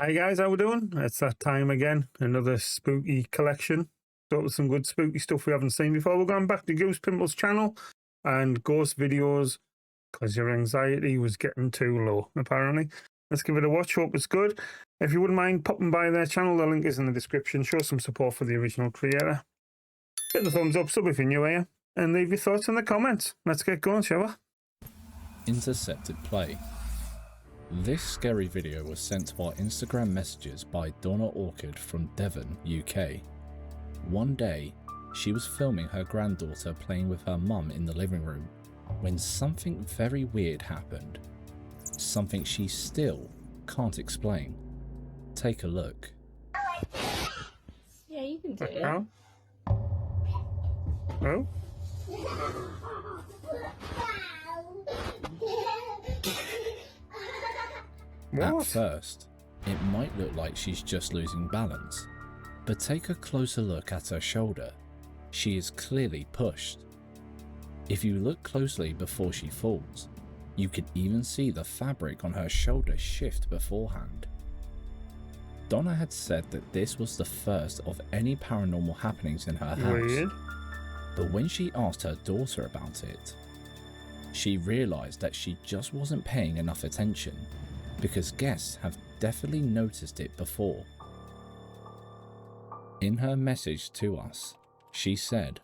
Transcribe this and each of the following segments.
Hi guys, how we doing? It's that time again. Another spooky collection. Thought with some good spooky stuff we haven't seen before. We're going back to Goose Pimple's channel and ghost videos because your anxiety was getting too low, apparently. Let's give it a watch. Hope it's good. If you wouldn't mind popping by their channel, the link is in the description. Show some support for the original creator. Hit the thumbs up, sub if you're new here, and leave your thoughts in the comments. Let's get going, shall we? Intercepted play. This scary video was sent to our Instagram messages by Donna Orchid from Devon, UK. One day, she was filming her granddaughter playing with her mum in the living room when something very weird happened. Something she still can't explain. Take a look. Yeah, you can do it. Oh? Oh? At What? first, it might look like she's just losing balance, but take a closer look at her shoulder. She is clearly pushed. If you look closely before she falls, you can even see the fabric on her shoulder shift beforehand. Donna had said that this was the first of any paranormal happenings in her house. Weird. But when she asked her daughter about it, she realized that she just wasn't paying enough attention, because guests have definitely noticed it before. In her message to us, she said,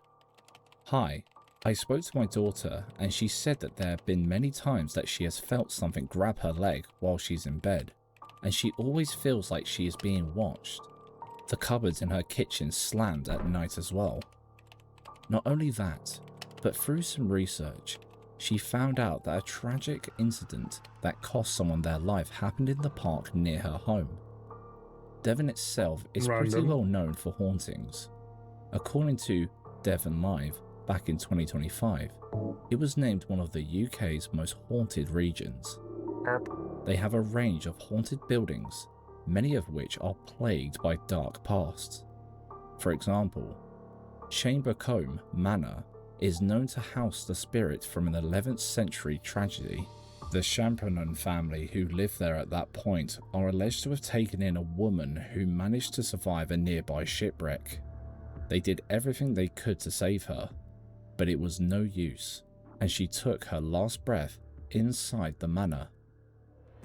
"Hi, I spoke to my daughter and she said that there have been many times that she has felt something grab her leg while she's in bed, and she always feels like she is being watched. The cupboards in her kitchen slammed at night as well. Not only that, but through some research, she found out that a tragic incident that cost someone their life happened in the park near her home. Devon itself is pretty well known for hauntings. According to Devon Live, back in 2025, it was named one of the UK's most haunted regions. They have a range of haunted buildings, many of which are plagued by dark pasts. For example, Chambercombe Manor is known to house the spirit from an 11th century tragedy. The Champignon family who lived there at that point are alleged to have taken in a woman who managed to survive a nearby shipwreck. They did everything they could to save her, but it was no use, and she took her last breath inside the manor.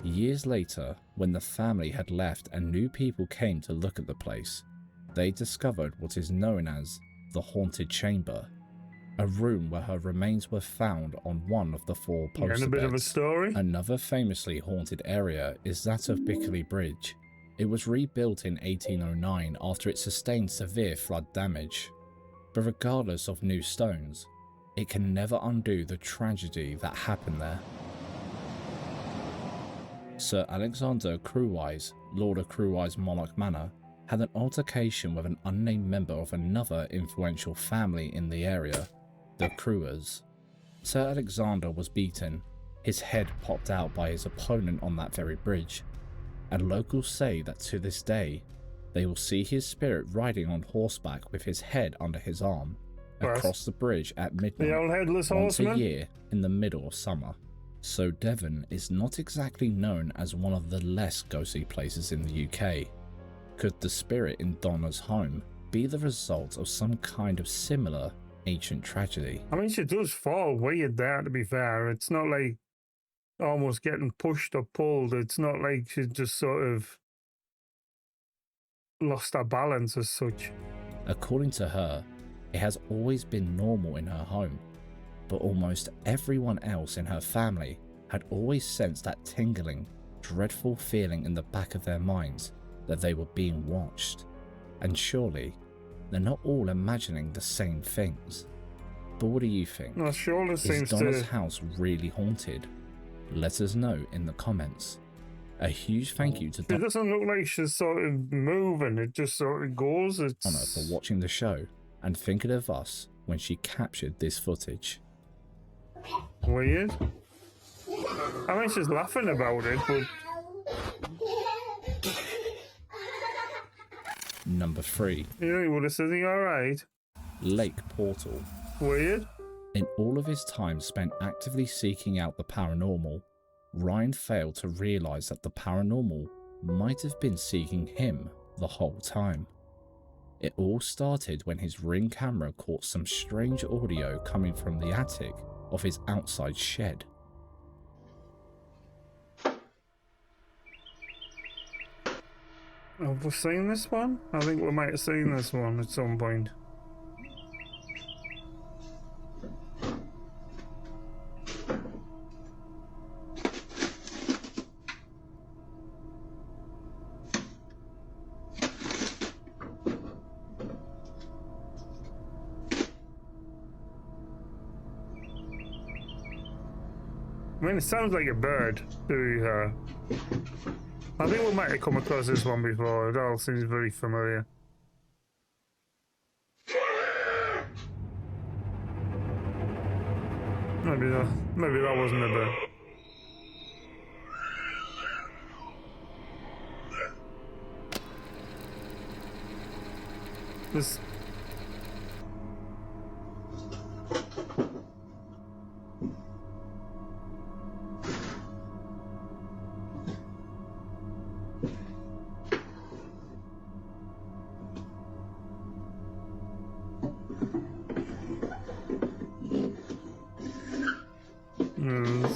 Years later, when the family had left and new people came to look at the place, they discovered what is known as the Haunted Chamber, a room where her remains were found on one of the four poster And a bit beds. of a story. Another famously haunted area is that of Bickley Bridge. It was rebuilt in 1809 after it sustained severe flood damage. But regardless of new stones, it can never undo the tragedy that happened there. Sir Alexander Crewise, Lord of Crewise Monarch Manor, had an altercation with an unnamed member of another influential family in the area, the Crewers. Sir Alexander was beaten, his head popped out by his opponent on that very bridge, and locals say that to this day, they will see his spirit riding on horseback with his head under his arm, across the bridge at midnight, The old headless once a horseman. year in the middle of summer. So Devon is not exactly known as one of the less ghostly places in the UK. Could the spirit in Donna's home be the result of some kind of similar ancient tragedy? I mean, she does fall weird there, to be fair. It's not like almost getting pushed or pulled. It's not like she's just sort of lost her balance as such. According to her, it has always been normal in her home, but almost everyone else in her family had always sensed that tingling, dreadful feeling in the back of their minds that they were being watched. And surely, they're not all imagining the same things. But what do you think? No, surely Is seems Donna's to... house really haunted? Let us know in the comments. A huge thank you to It doesn't look like she's sort of moving. It just sort of goes. Donna It's for watching the show and thinking of us when she captured this footage. weird. I mean, she's laughing about it, but Number 3. you would have said, alright. Lake Portal. Weird. In all of his time spent actively seeking out the paranormal, Ryan failed to realise that the paranormal might have been seeking him the whole time. It all started when his Ring camera caught some strange audio coming from the attic of his outside shed. Have we seen this one? I think we might have seen this one at some point. I mean, it sounds like a bird to I think we might have come across this one before. It all seems very familiar. Maybe that wasn't a bird. This.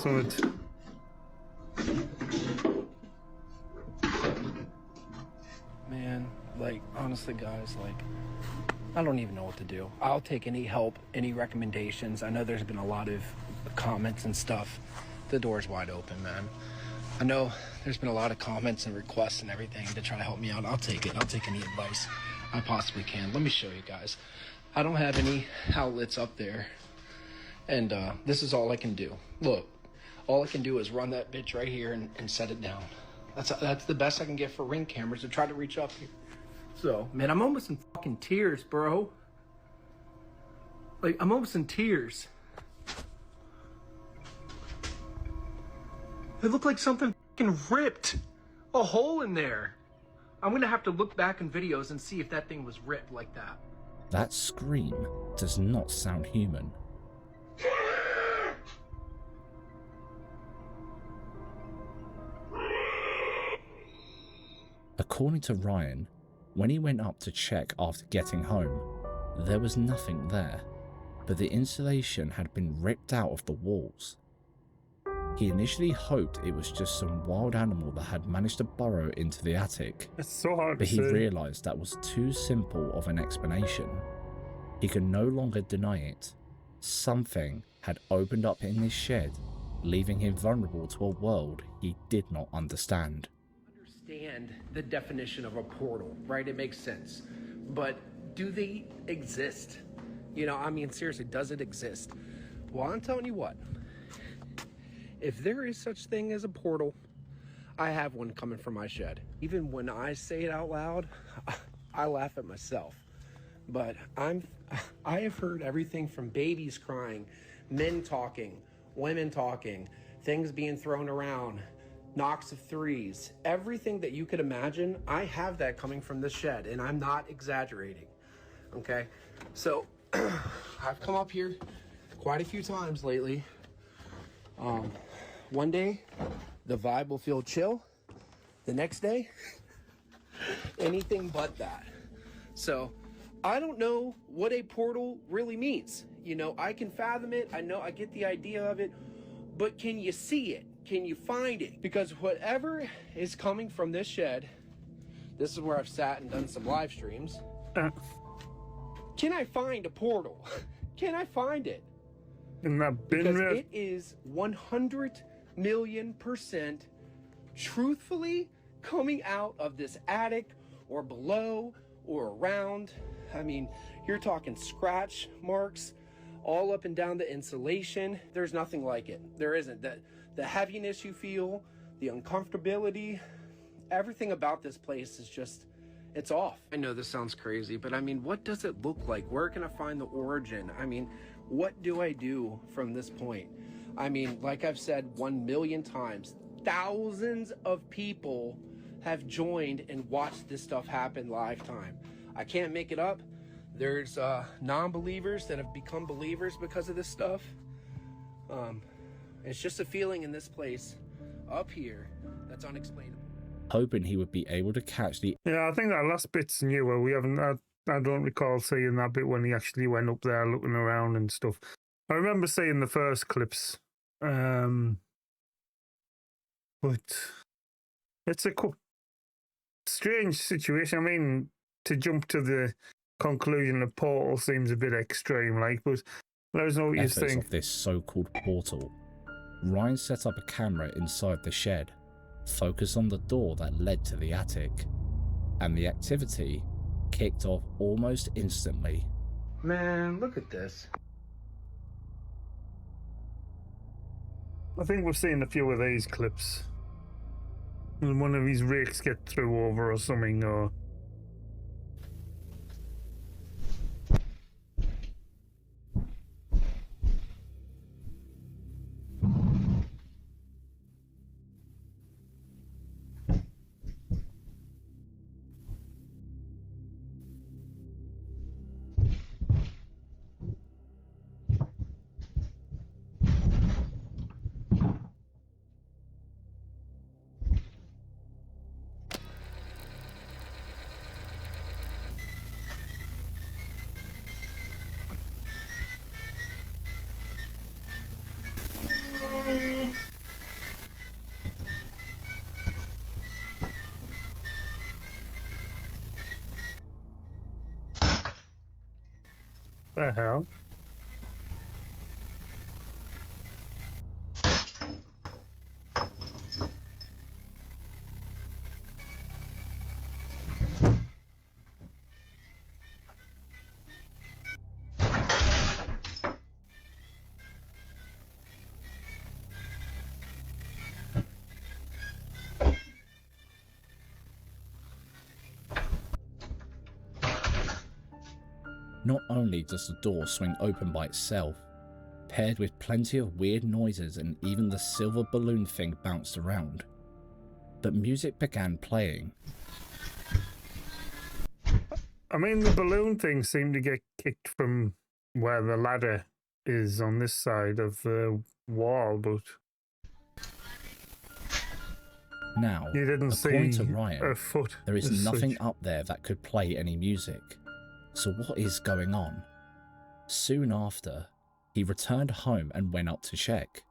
So it. Man, like, honestly, guys, like, I don't even know what to do. I'll take any help, any recommendations. I know there's been a lot of comments and stuff. The door's wide open, man. I know there's been a lot of comments and requests and everything to try to help me out. I'll take it. I'll take any advice I possibly can. Let me show you guys. I don't have any outlets up there. And this is all I can do. Look, all I can do is run that bitch right here and set it down. That's the best I can get for Ring cameras to try to reach up here. So, man, I'm almost in fucking tears, bro. Like, I'm almost in tears. It looked like something fucking ripped a hole in there. I'm gonna have to look back in videos and see if that thing was ripped like that. That scream does not sound human. According to Ryan, when he went up to check after getting home, there was nothing there, but the insulation had been ripped out of the walls. He initially hoped it was just some wild animal that had managed to burrow into the attic, It's so hard but to he say. realised that was too simple of an explanation. He could no longer deny it. Something had opened up in his shed, leaving him vulnerable to a world he did not understand. Understand the definition of a portal, right? It makes sense. But do they exist? You know, I mean, seriously, does it exist? Well, I'm telling you what. If there is such thing as a portal, I have one coming from my shed. Even when I say it out loud, I laugh at myself. But I have heard everything from babies crying, men talking, women talking, things being thrown around, knocks of threes, everything that you could imagine. I have that coming from this shed, and I'm not exaggerating. Okay, so I've come up here quite a few times lately. One day, the vibe will feel chill. The next day, anything but that. So, I don't know what a portal really means. You know, I can fathom it. I know I get the idea of it. But can you see it? Can you find it? Because whatever is coming from this shed, this is where I've sat and done some live streams. Can I find a portal? Can I find it? In that bin Because red. it is 100 million% truthfully coming out of this attic or below or around. I mean, you're talking scratch marks all up and down the insulation. There's nothing like it. There isn't. The heaviness you feel, the uncomfortability, everything about this place is just, it's off. I know this sounds crazy, but I mean, what does it look like? Where can I find the origin? I mean, what do I do from this point? I mean, like I've said 1 million times, thousands of people have joined and watched this stuff happen live time. I can't make it up. There's non-believers that have become believers because of this stuff. It's just a feeling in this place up here that's unexplainable. hoping he would be able to catch the Yeah, I think that last bit's newer. We haven't. I don't recall seeing that bit when he actually went up there looking around and stuff. I remember seeing the first clips, but it's a strange situation. I mean, to jump to the conclusion of Portal seems a bit extreme, like, but let us know what you efforts think. of this so-called portal. Ryan set up a camera inside the shed, focused on the door that led to the attic, and the activity kicked off almost instantly. Man, look at this. I think we've seen a few of these clips. And one of his rakes get through over or something, or... The hell? Not only does the door swing open by itself, paired with plenty of weird noises and even the silver balloon thing bounced around, but music began playing. I mean, the balloon thing seemed to get kicked from where the ladder is on this side of the wall, but Now, you didn't according see to Ryan, a foot. there is as nothing such. up there that could play any music. So what is going on? Soon after, he returned home and went up to check.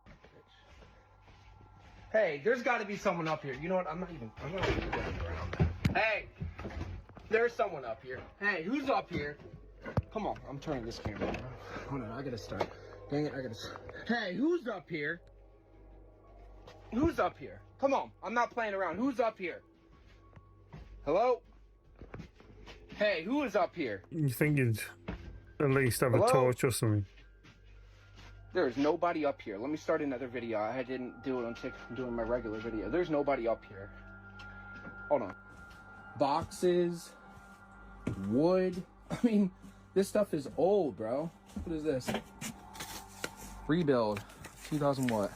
Hey, there's got to be someone up here. You know what? I'm not even going around. Hey, there's someone up here. Hey, who's up here? Come on, I'm turning this camera on. Hold on, I gotta start. Dang it, I gotta start. Hey, who's up here? Who's up here? Come on, I'm not playing around. Who's up here? Hello? Hey, who is up here? You think you'd at least have a Hello? torch or something? There's nobody up here. Let me start another video. I didn't do it on TikTok. I'm doing my regular video. There's nobody up here. Hold on. Boxes, wood. I mean, this stuff is old, bro. What is this? Rebuild. 2000 what?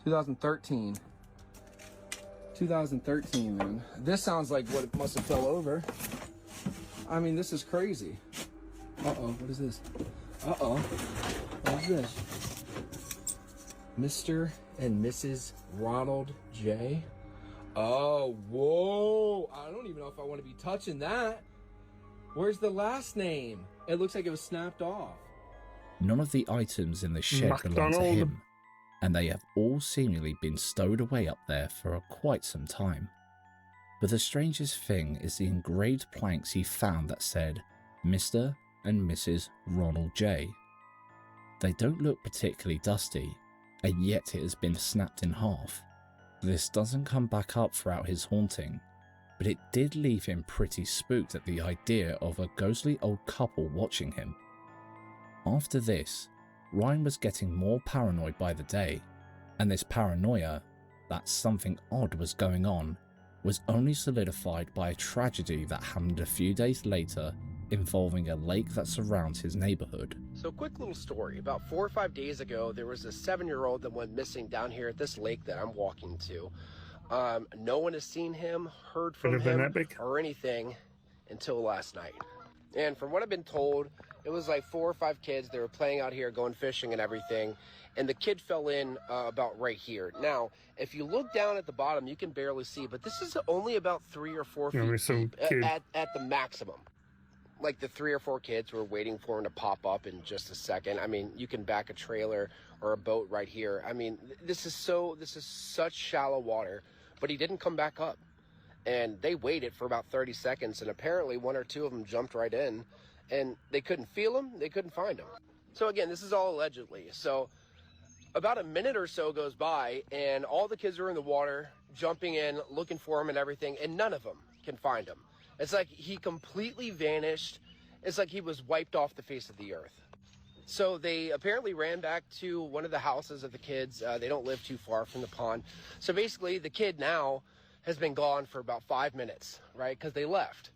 2013. 2013, man. This sounds like what it must have fell over. I mean, this is crazy. Uh-oh, what is this? Uh-oh. What is this? Mr. and Mrs. Ronald J. Oh, whoa. I don't even know if I want to be touching that. Where's the last name? It looks like it was snapped off. None of the items in the shed belong to McDonald. him, and they have all seemingly been stowed away up there for quite some time. But the strangest thing is the engraved planks he found that said Mr. and Mrs. Ronald J. They don't look particularly dusty, and yet it has been snapped in half. This doesn't come back up throughout his haunting, but it did leave him pretty spooked at the idea of a ghostly old couple watching him. After this, Ryan was getting more paranoid by the day, and this paranoia, that something odd was going on, was only solidified by a tragedy that happened a few days later involving a lake that surrounds his neighborhood. So quick little story. About 4 or 5 days ago, there was a 7-year-old that went missing down here at this lake that I'm walking to. No one has seen him, heard from him, or anything until last night. And from what I've been told, It was like 4 or 5 kids. They were playing out here, going fishing and everything. And the kid fell in about right here. Now, if you look down at the bottom, you can barely see, but this is only about 3 or 4 feet deep at the maximum. Like the 3 or 4 kids were waiting for him to pop up in just a second. I mean, you can back a trailer or a boat right here. I mean, this is such shallow water, but he didn't come back up. And they waited for about 30 seconds, and apparently 1 or 2 of them jumped right in, and they couldn't feel him, they couldn't find him. So again, this is all allegedly. So about a minute or so goes by, and all the kids are in the water, jumping in, looking for him and everything, and none of them can find him. It's like he completely vanished. It's like he was wiped off the face of the earth. So they apparently ran back to one of the houses of the kids. They don't live too far from the pond. So basically, the kid now has been gone for about 5 minutes, right? Because they left.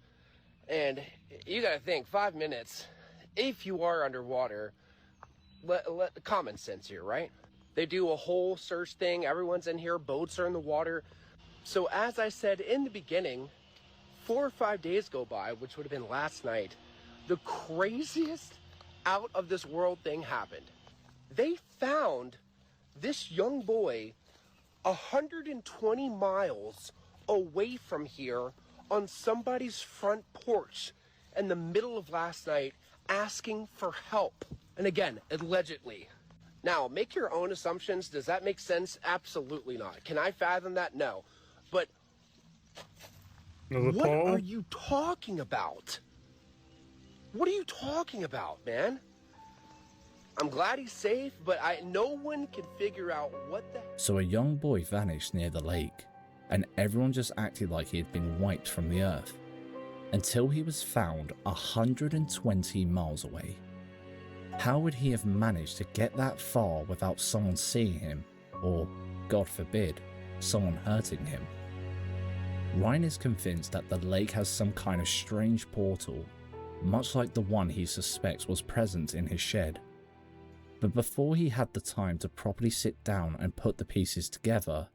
And you got to think, 5 minutes, if you are underwater, common sense here, right? They do a whole search thing. Everyone's in here. Boats are in the water. So as I said in the beginning, 4 or 5 days go by, which would have been last night. The craziest out of this world thing happened. They found this young boy 120 miles away from here on somebody's front porch in the middle of last night asking for help. And again, allegedly. Now, make your own assumptions. Does that make sense? Absolutely not. Can I fathom that? No. But what are you talking about? What are you talking about, man? I'm glad he's safe, but no one can figure out what the... So a young boy vanished near the lake, and everyone just acted like he had been wiped from the earth, until he was found 120 miles away. How would he have managed to get that far without someone seeing him, or, God forbid, someone hurting him? Ryan is convinced that the lake has some kind of strange portal, much like the one he suspects was present in his shed. But before he had the time to properly sit down and put the pieces together,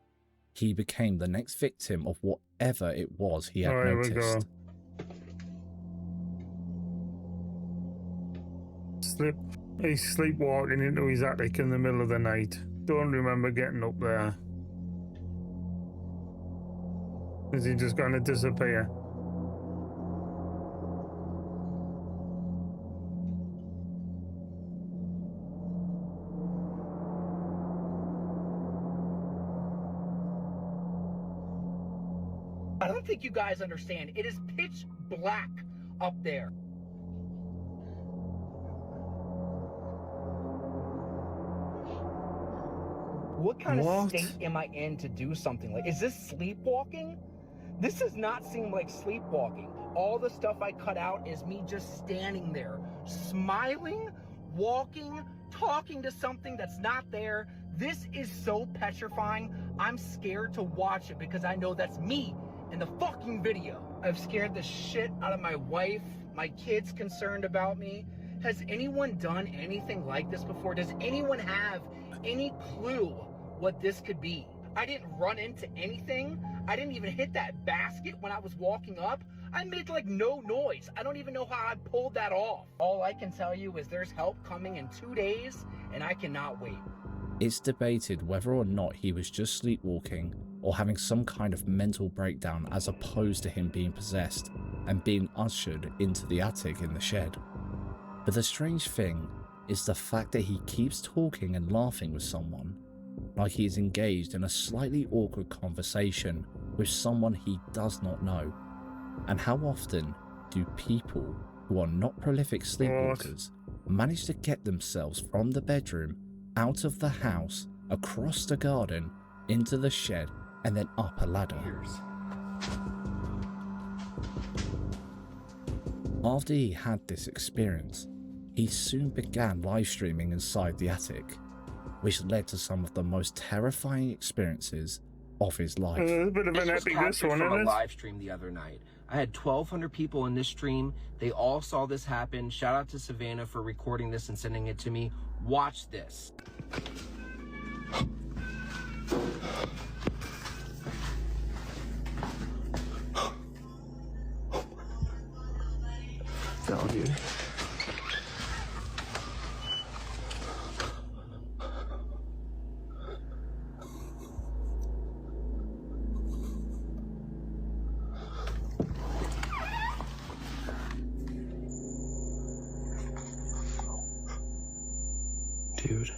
he became the next victim of whatever it was he had noticed. He's sleepwalking into his attic in the middle of the night. Don't remember getting up there. Is he just going to disappear? I don't think you guys understand. It is pitch black up there. What kind of state am I in to do something like? Is this sleepwalking? This does not seem like sleepwalking. All the stuff I cut out is me just standing there, smiling, walking, talking to something that's not there. This is so petrifying. I'm scared to watch it because I know that's me in the fucking video. I've scared the shit out of my wife. My kid's concerned about me. Has anyone done anything like this before? Does anyone have any clue what this could be? I didn't run into anything. I didn't even hit that basket when I was walking up. I made like no noise. I don't even know how I pulled that off. All I can tell you is there's help coming in 2 days and I cannot wait. It's debated whether or not he was just sleepwalking or having some kind of mental breakdown as opposed to him being possessed and being ushered into the attic in the shed. But the strange thing is the fact that he keeps talking and laughing with someone, like he is engaged in a slightly awkward conversation with someone he does not know. And how often do people who are not prolific sleepwalkers manage to get themselves from the bedroom, out of the house, across the garden, into the shed, and then up a ladder? After he had this experience, he soon began live streaming inside the attic, which led to some of the most terrifying experiences of his life. A bit of an epic this one, from a isn't it? live stream the other night. I had 1,200 people in this stream. They all saw this happen. Shout out to Savannah for recording this and sending it to me. Watch this. No, dude. Dude.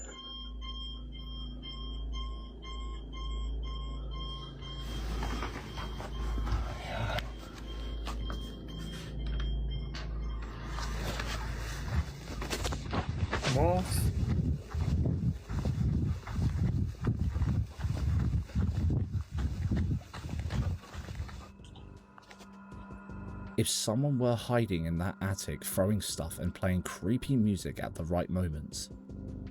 What? If someone were hiding in that attic throwing stuff and playing creepy music at the right moments,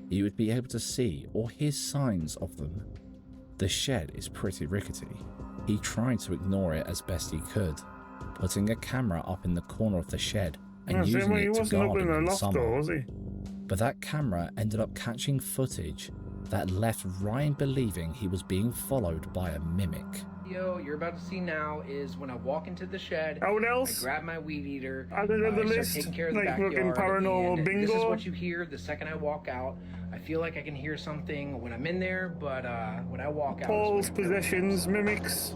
you would be able to see or hear signs of them. The shed is pretty rickety. He tried to ignore it as best he could, putting a camera up in the corner of the shed and using it to guard him in the summer. Was he? But that camera ended up catching footage that left Ryan believing he was being followed by a mimic. Video you're about to see now is when I walk into the shed. How else? I grab my weed eater. Other than the I start list, taking care of the like looking backyard. paranormal and bingo. This is what you hear the second I walk out. I feel like I can hear something when I'm in there, but when I walk out, Paul's possessions, mimics.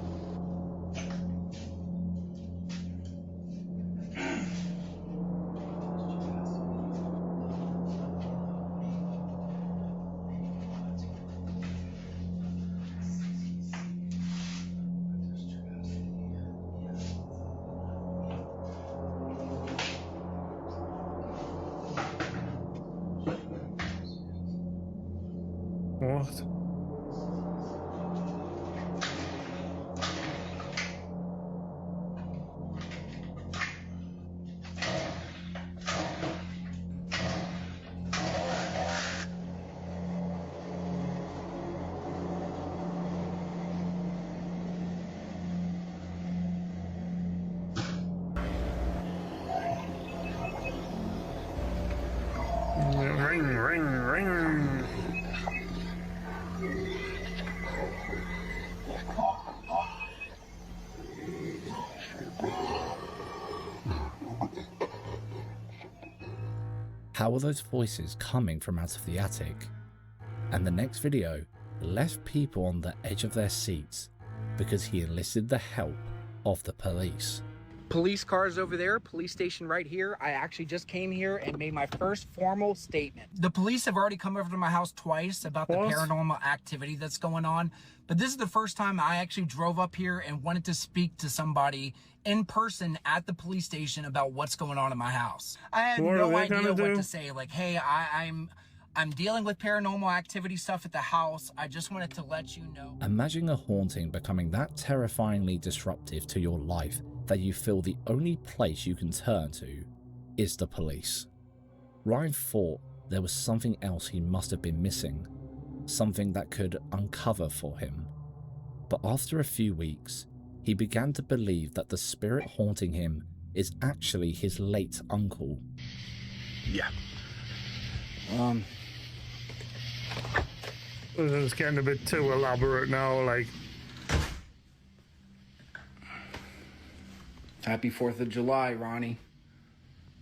What? Ring, ring, ring. How were those voices coming from out of the attic? And the next video left people on the edge of their seats because he enlisted the help of the police. Police cars over there, police station right here. I actually just came here and made my first formal statement. The police have already come over to my house twice about the paranormal activity that's going on, but this is the first time I actually drove up here and wanted to speak to somebody in person at the police station about what's going on in my house. I had no idea what to say. Like, hey, I'm dealing with paranormal activity stuff at the house. I just wanted to let you know. Imagine a haunting becoming that terrifyingly disruptive to your life that you feel the only place you can turn to is the police. Ryan thought there was something else he must have been missing, something that could uncover for him. But after a few weeks, he began to believe that the spirit haunting him is actually his late uncle. Yeah. It's getting a bit too elaborate now, like. Happy 4th of July, Ronnie.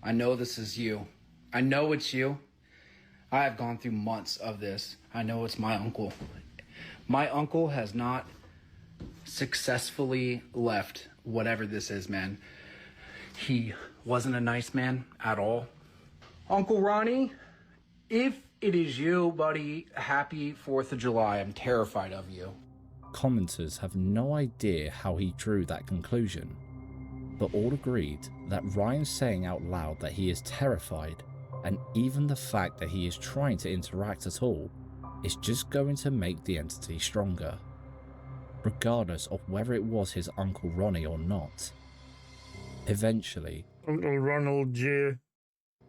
I know this is you. I know it's you. I have gone through months of this. I know it's my uncle. My uncle has not successfully left whatever this is, man. He wasn't a nice man at all. Uncle Ronnie, if it is you, buddy, happy 4th of July. I'm terrified of you. Commenters have no idea how he drew that conclusion, but all agreed that Ryan saying out loud that he is terrified, and even the fact that he is trying to interact at all, is just going to make the entity stronger, regardless of whether it was his Uncle Ronnie or not. Eventually, Uncle Ronald J.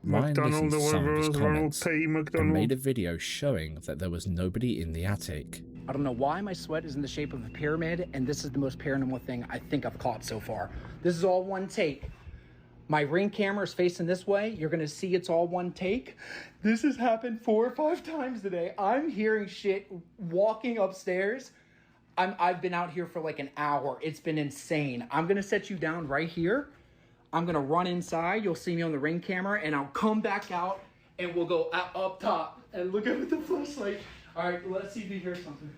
Ryan listened to some of his comments P. and made a video showing that there was nobody in the attic. I don't know why my sweat is in the shape of a pyramid, and this is the most paranormal thing I think I've caught so far. This is all one take. My Ring camera is facing this way. You're gonna see it's all one take. This has happened 4 or 5 times today. I'm hearing shit walking upstairs. I've been out here for like an hour. It's been insane. I'm gonna set you down right here. I'm gonna run inside. You'll see me on the Ring camera, and I'll come back out, and we'll go up top and look at the flashlight. All right, let's see if you hear something.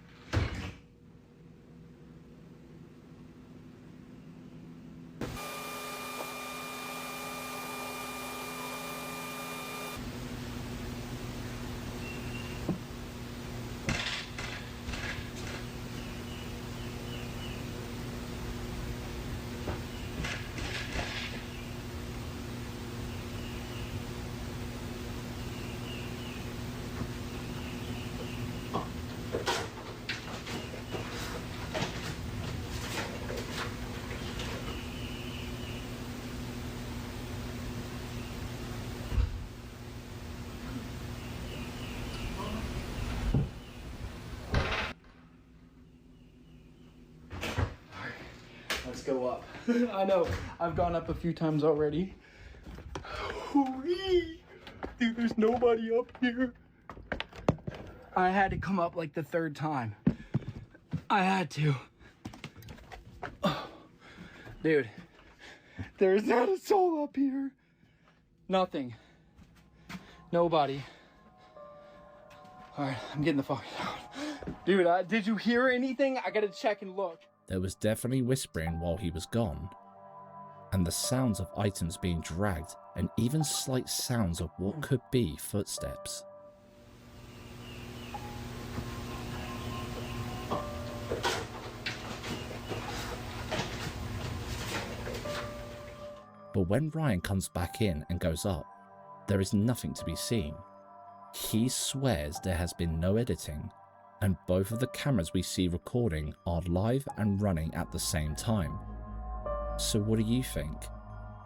go up. I know, I've gone up a few times already. Dude, there's nobody up here. I had to come up like the third time. I had to. Oh, dude, there's not a soul up here. Nothing. Nobody. All right, I'm getting the fuck out. Dude, did you hear anything? I gotta check and look. There was definitely whispering while he was gone, and the sounds of items being dragged, and even slight sounds of what could be footsteps. But when Ryan comes back in and goes up, there is nothing to be seen. He swears there has been no editing, and both of the cameras we see recording are live and running at the same time. So what do you think?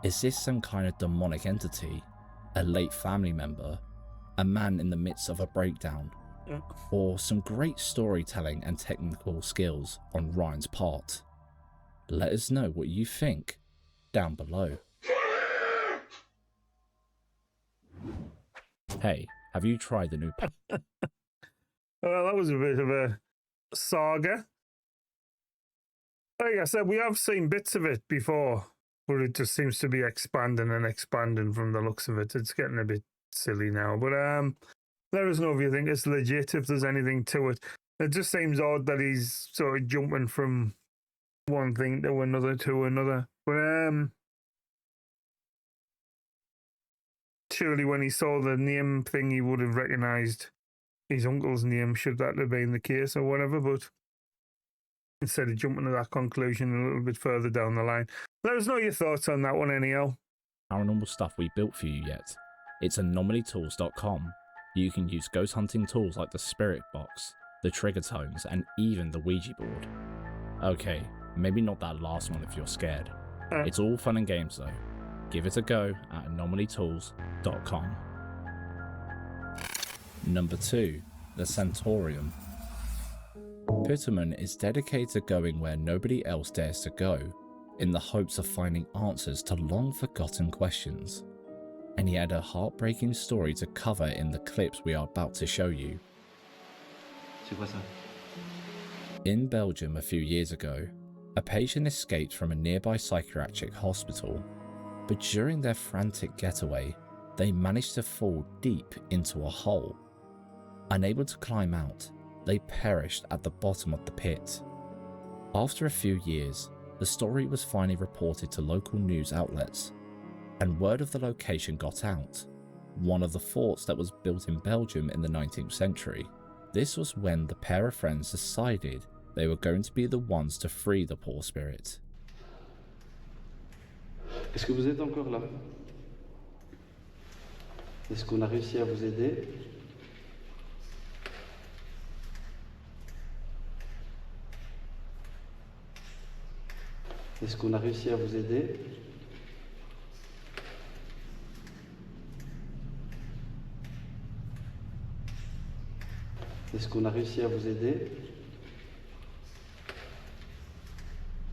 Is this some kind of demonic entity, a late family member, a man in the midst of a breakdown, or some great storytelling and technical skills on Ryan's part? Let us know what you think down below. Hey, have you tried the new Well, that was a bit of a saga. Like I said, we have seen bits of it before, but it just seems to be expanding and expanding from the looks of it. It's getting a bit silly now. But let us know if you think it's legit, if there's anything to it. It just seems odd that he's sort of jumping from one thing to another to another. But surely when he saw the name thing, he would have recognised his uncle's name, should that have been the case or whatever. But instead of jumping to that conclusion a little bit further down the line, let us know your thoughts on that one anyhow. paranormal stuff we built for you yet. It's anomalytools.com. You can use ghost hunting tools like the spirit box, the trigger tones, and even the Ouija board. Okay, maybe not that last one if you're scared. It's all fun and games though. Give it a go at anomalytools.com. Number 2, the Sanatorium. Pitterman is dedicated to going where nobody else dares to go, in the hopes of finding answers to long forgotten questions. And he had a heartbreaking story to cover in the clips we are about to show you. In Belgium a few years ago, a patient escaped from a nearby psychiatric hospital, but during their frantic getaway, they managed to fall deep into a hole. Unable to climb out, they perished at the bottom of the pit. After a few years, the story was finally reported to local news outlets, and word of the location got out, one of the forts that was built in Belgium in the 19th century. This was when the pair of friends decided they were going to be the ones to free the poor spirit. Est-ce que vous êtes encore là? Est-ce qu'on a réussi à vous aider? Est-ce qu'on a réussi à vous aider? Est-ce qu'on a réussi à vous aider?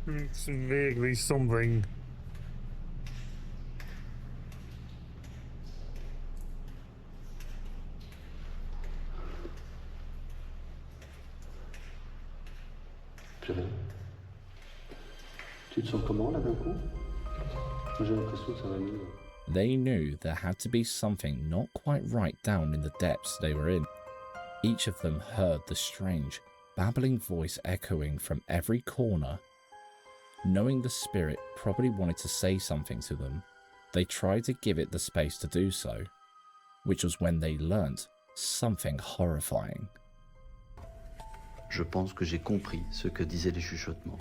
It's vaguely something. Plus rien. Tu te sens comment là d'un coup? J'ai l'impression que ça va mieux. They knew there had to be something not quite right down in the depths they were in. Each of them heard the strange, babbling voice echoing from every corner. Knowing the spirit probably wanted to say something to them, they tried to give it the space to do so, which was when they learnt something horrifying. Je pense que j'ai compris ce que disaient les chuchotements.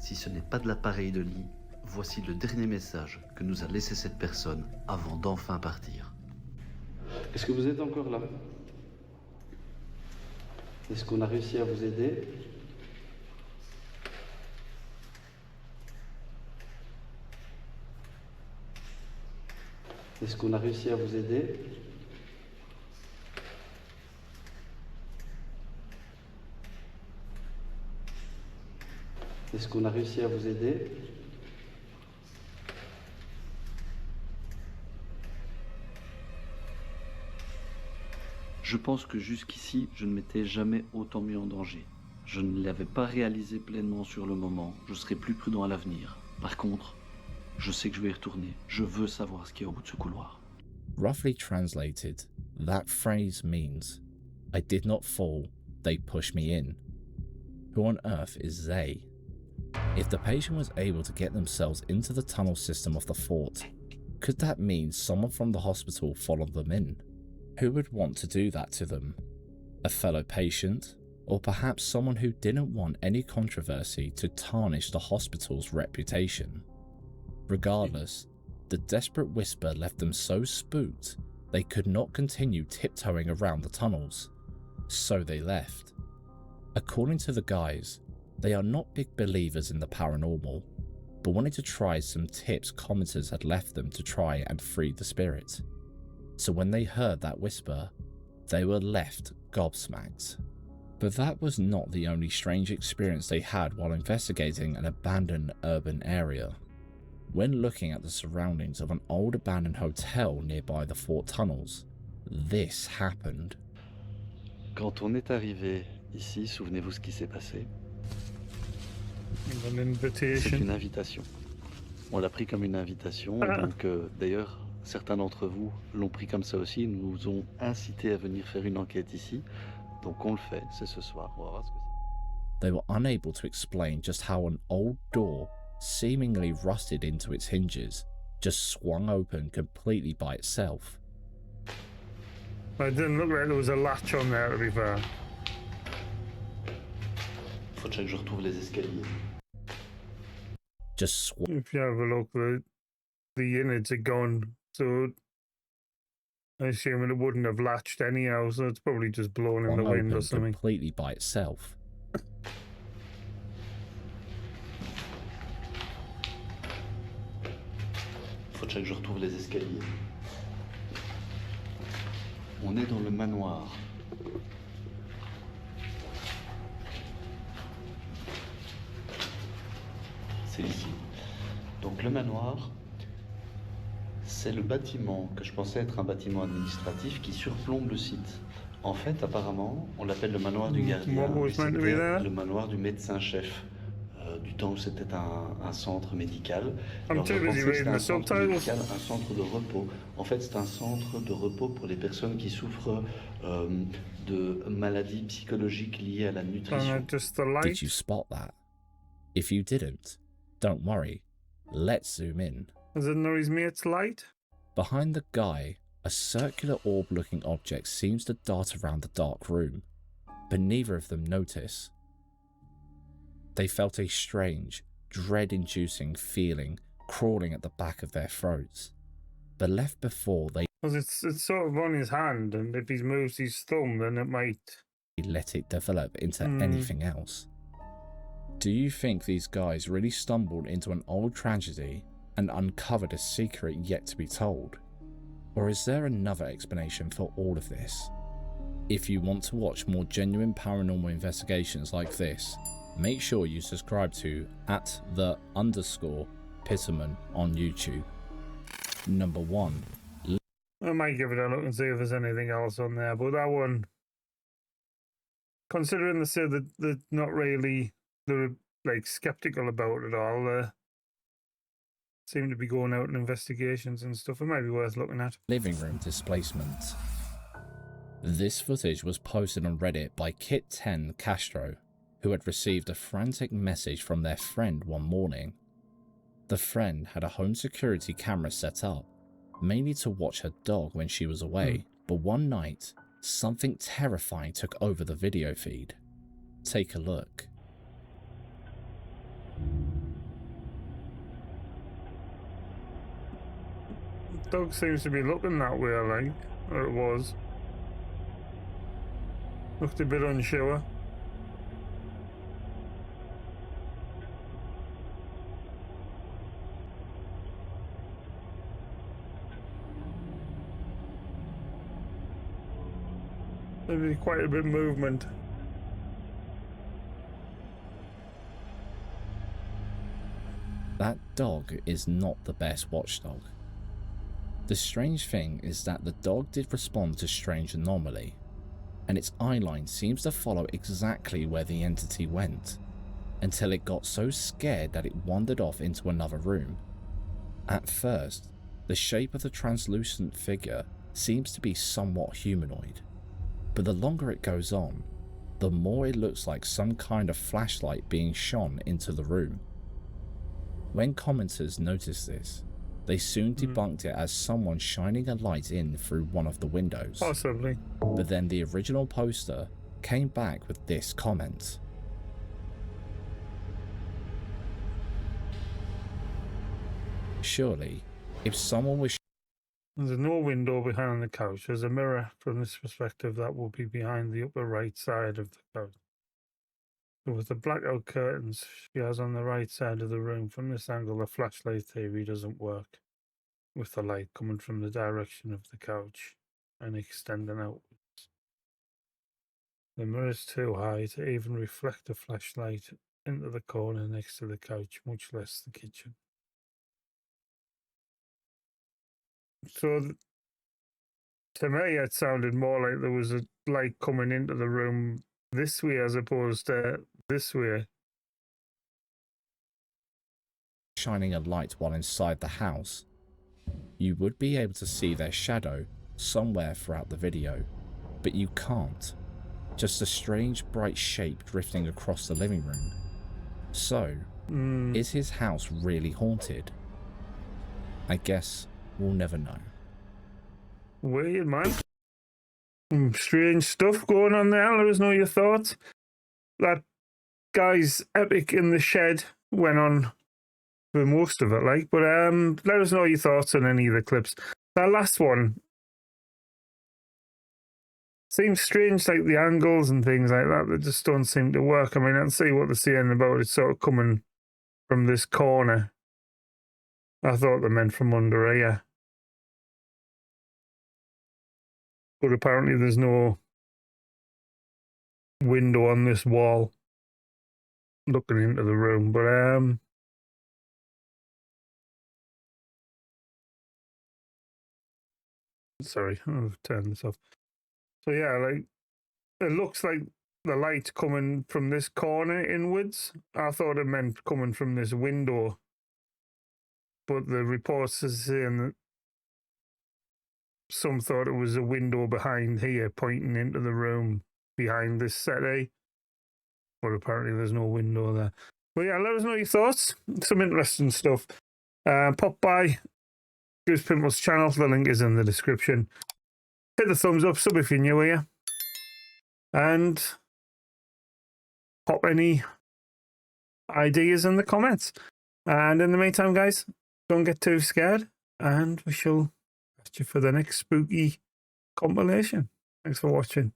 Si ce n'est pas de l'appareil de lit, voici le dernier message que nous a laissé cette personne avant d'enfin partir. Est-ce que vous êtes encore là? Est-ce qu'on a réussi à vous aider? Est-ce qu'on a réussi à vous aider? Est-ce qu'on a réussi à vous aider? Je pense que jusqu'ici, je ne m'étais jamais autant mis en danger. Je ne l'avais pas réalisé pleinement sur le moment. Je serai plus prudent à l'avenir. Par contre, je sais que je vais y retourner. Je veux savoir ce qu'il y a au bout de ce couloir. Roughly translated, that phrase means, I did not fall, they pushed me in. Who on earth is they? If the patient was able to get themselves into the tunnel system of the fort, could that mean someone from the hospital followed them in? Who would want to do that to them? A fellow patient? Or perhaps someone who didn't want any controversy to tarnish the hospital's reputation? Regardless, the desperate whisper left them so spooked they could not continue tiptoeing around the tunnels. So they left. According to the guys, they are not big believers in the paranormal, but wanted to try some tips commenters had left them to try and free the spirit. So when they heard that whisper, they were left gobsmacked. But that was not the only strange experience they had while investigating an abandoned urban area. When looking at the surroundings of an old abandoned hotel nearby the fort tunnels, this happened. Quand on est arrivé ici, souvenez-vous ce qui s'est passé? An C'est invitation. une invitation. On l'a pris comme une invitation. Et donc, d'ailleurs, certains d'entre vous l'ont pris comme ça aussi. Ils nous ont incités à venir faire une enquête ici. Donc on le fait, c'est ce soir. On va voir ce que c'est. They were unable to explain just how an old door, seemingly rusted into its hinges, just swung open completely by itself. It didn't look like there was a latch on there, to be fair. Faut que je retrouve les escaliers. Just If you have a look, the innards are gone, so I assume it wouldn't have latched anyhow, so it's probably just blown in the swung wind or open something. completely by itself. Faut que je retrouve les escaliers. On est dans le manoir. C'est ici. Donc le manoir, c'est le bâtiment que je pensais être un bâtiment administratif qui surplombe le site. En fait, apparemment, on l'appelle le manoir du gardien. What was mais meant to be c'était there? le manoir du médecin-chef. Du temps où c'était un centre médical. I'm Alors, too je busy pensais que reading c'était the un centre subtitles. médical, un centre de repos. En fait, c'est un centre de repos pour les personnes qui souffrent de maladies psychologiques liées à la nutrition. Just the light. Did you spot that? If you didn't, don't worry. Let's zoom in. Is it not his mate's light? Behind the guy, a circular orb-looking object seems to dart around the dark room, but neither of them notice. They felt a strange, dread-inducing feeling crawling at the back of their throats, but left before they Because it's sort of on his hand, and if he moves his thumb, then it might. let it develop into anything else. Do you think these guys really stumbled into an old tragedy and uncovered a secret yet to be told? Or is there another explanation for all of this? If you want to watch more genuine paranormal investigations like this, make sure you subscribe to @the_Pitterman on YouTube. Number 1. I might give it a look and see if there's anything else on there, but that one, considering they say that they're not really, they're like skeptical about it all, seem to be going out in investigations and stuff, it might be worth looking at. Living room displacement. This footage was posted on Reddit by Kit10 Castro, who had received a frantic message from their friend one morning. The friend had a home security camera set up, mainly to watch her dog when she was away, but one night, something terrifying took over the video feed. Take a look. The dog seems to be looking that way, like, or it was. Looked a bit unsure. Maybe quite a bit of movement. That dog is not the best watchdog. The strange thing is that the dog did respond to strange anomaly, and its eye line seems to follow exactly where the entity went, until it got so scared that it wandered off into another room. At first, the shape of the translucent figure seems to be somewhat humanoid, but the longer it goes on, the more it looks like some kind of flashlight being shone into the room. When commenters noticed this, they soon debunked it as someone shining a light in through one of the windows. Possibly. But then the original poster came back with this comment. Surely, if someone was There's no window behind the couch. There's a mirror from this perspective that will be behind the upper right side of the couch. So with the blackout curtains she has on the right side of the room, from this angle the flashlight theory doesn't work, with the light coming from the direction of the couch and extending outwards. The mirror's too high to even reflect the flashlight into the corner next to the couch, much less the kitchen. So to me it sounded more like there was a light coming into the room this way as opposed to this way. shining a light while inside the house, you would be able to see their shadow somewhere throughout the video, but you can't. Just a strange bright shape drifting across the living room. So, is his house really haunted? I guess we'll never know. Weird, man. Strange stuff going on there. Let us know your thoughts. That guy's epic in the shed went on for most of it, like, but let us know your thoughts on any of the clips. That last one seems strange, like the angles and things like that, that just don't seem to work. I mean, I can see what they're saying about it sort of coming from this corner. I thought they meant from under here. But apparently there's no window on this wall looking into the room. But sorry, I'll turn this off. So yeah, like, it looks like the light coming from this corner inwards. I thought it meant coming from this window, but the reports are saying that some thought it was a window behind here pointing into the room behind this settee, but apparently there's no window there. But yeah, let us know your thoughts. Some interesting stuff. Pop by Goose Pimple's channel. The link is in the description. Hit the thumbs up, sub if you're new here, and pop any ideas in the comments. And in the meantime, guys, don't get too scared, and we shall catch you for the next spooky compilation. Thanks for watching.